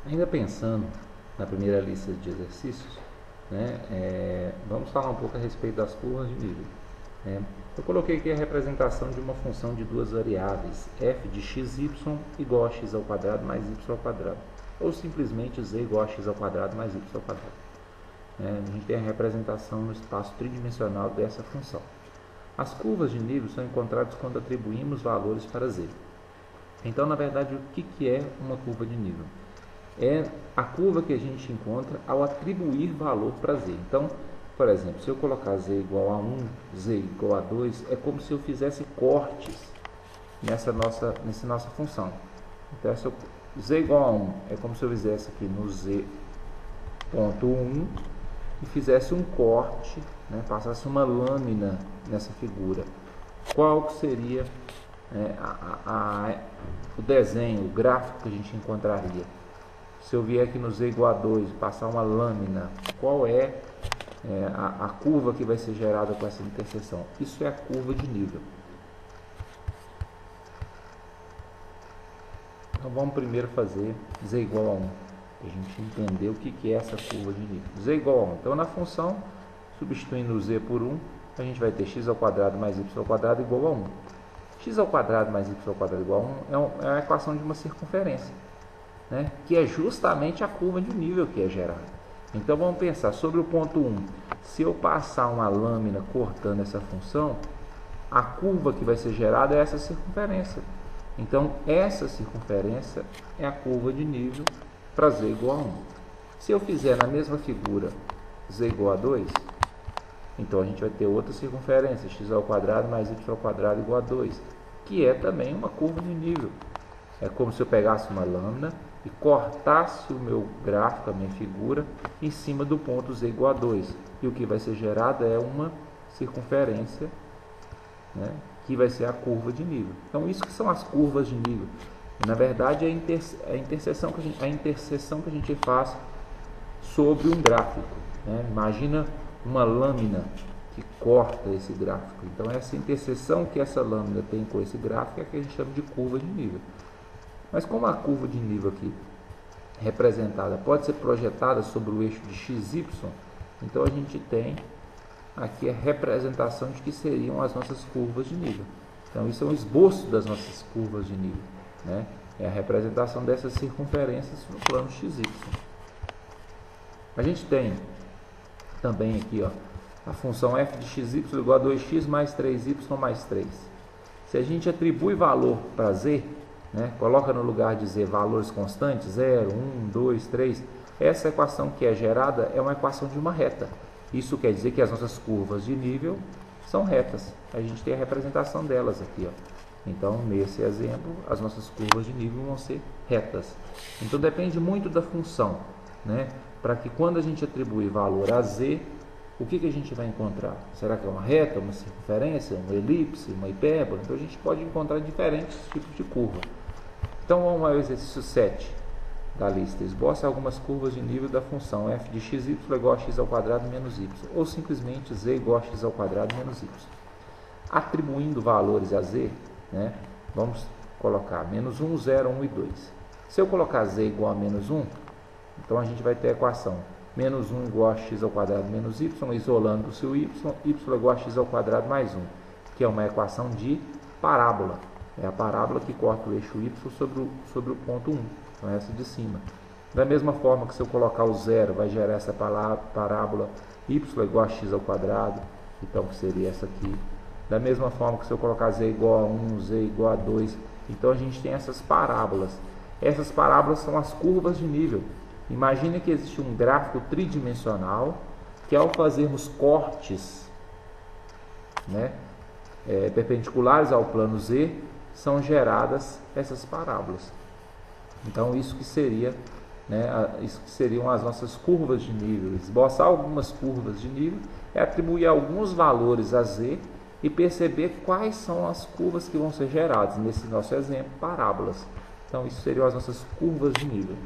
Ainda pensando na primeira lista de exercícios, né, vamos falar um pouco a respeito das curvas de nível. Eu coloquei aqui a representação de uma função de duas variáveis, f de xy igual a x ao quadrado mais y ao quadrado, ou simplesmente z igual a x ao quadrado mais y ao quadrado. A gente tem a representação no espaço tridimensional dessa função. As curvas de nível são encontradas quando atribuímos valores para z. Então, na verdade, o que é uma curva de nível? É a curva que a gente encontra ao atribuir valor para z. Então, por exemplo, se eu colocar z igual a 1, z igual a 2, é como se eu fizesse cortes nessa nossa função. Então, se eu, z igual a 1 é como se eu fizesse aqui no z ponto 1 e fizesse um corte, né, passasse uma lâmina nessa figura. Qual que seria o desenho, o gráfico que a gente encontraria? Se eu vier aqui no z igual a 2 e passar uma lâmina, qual é a curva que vai ser gerada com essa interseção? Isso é a curva de nível. Então vamos primeiro fazer z igual a 1, para a gente entender o que é essa curva de nível. Z igual a 1. Então na função, substituindo o z por 1, a gente vai ter x ao quadrado mais y ao quadrado igual a 1. X ao quadrado mais y ao quadrado igual a 1 é a equação de uma circunferência, né, que é justamente a curva de nível que é gerada. Então vamos pensar sobre o ponto 1. Se eu passar uma lâmina cortando essa função, a curva que vai ser gerada é essa circunferência. Então essa circunferência é a curva de nível para z igual a 1. Se eu fizer na mesma figura z igual a 2, então a gente vai ter outra circunferência, x ao quadrado mais y ao quadrado igual a 2, que é também uma curva de nível. É como se eu pegasse uma lâmina e cortasse o meu gráfico, a minha figura, em cima do ponto z igual a 2. E o que vai ser gerado é uma circunferência, né, que vai ser a curva de nível. Então, isso que são as curvas de nível. Na verdade, é a interseção que a gente faz sobre um gráfico, né? Imagina uma lâmina que corta esse gráfico. Então, essa interseção que essa lâmina tem com esse gráfico é que a gente chama de curva de nível. Mas como a curva de nível aqui representada pode ser projetada sobre o eixo de xy, então a gente tem aqui a representação de que seriam as nossas curvas de nível. Então isso é um esboço das nossas curvas de nível, né? É a representação dessas circunferências no plano xy. A gente tem também aqui, ó, a função f de xy igual a 2x mais 3y mais 3. Se a gente atribui valor para z, né, coloca no lugar de z valores constantes, 0, 1, 2, 3, essa equação que é gerada é uma equação de uma reta. Isso quer dizer que as nossas curvas de nível são retas. A gente tem a representação delas aqui, ó. Então, nesse exemplo, as nossas curvas de nível vão ser retas. Então, depende muito da função, né, para que quando a gente atribuir valor a z, o que a gente vai encontrar? Será que é uma reta, uma circunferência, uma elipse, uma hipérbole? Então, a gente pode encontrar diferentes tipos de curva. Então vamos ao exercício 7 da lista. Esboce algumas curvas de nível da função f de xy igual a x ao quadrado menos y, ou simplesmente z igual a x ao quadrado menos y. Atribuindo valores a z, né, vamos colocar menos 1, 0, 1 e 2. Se eu colocar z igual a menos 1, então a gente vai ter a equação menos 1 igual a x ao quadrado menos y, isolando-se o y igual a x ao quadrado mais 1, que é uma equação de parábola. É a parábola que corta o eixo y sobre o ponto 1, então essa de cima. Da mesma forma que se eu colocar o 0, vai gerar essa parábola y igual a x ao quadrado, então que seria essa aqui. Da mesma forma que se eu colocar z igual a 1, z igual a 2, então a gente tem essas parábolas. Essas parábolas são as curvas de nível. Imagine que existe um gráfico tridimensional que ao fazermos cortes, né, perpendiculares ao plano z, são geradas essas parábolas. Então isso que seria, né, isso que seriam as nossas curvas de nível. Esboçar algumas curvas de nível é atribuir alguns valores a z e perceber quais são as curvas que vão ser geradas. Nesse nosso exemplo, parábolas. Então isso seriam as nossas curvas de nível.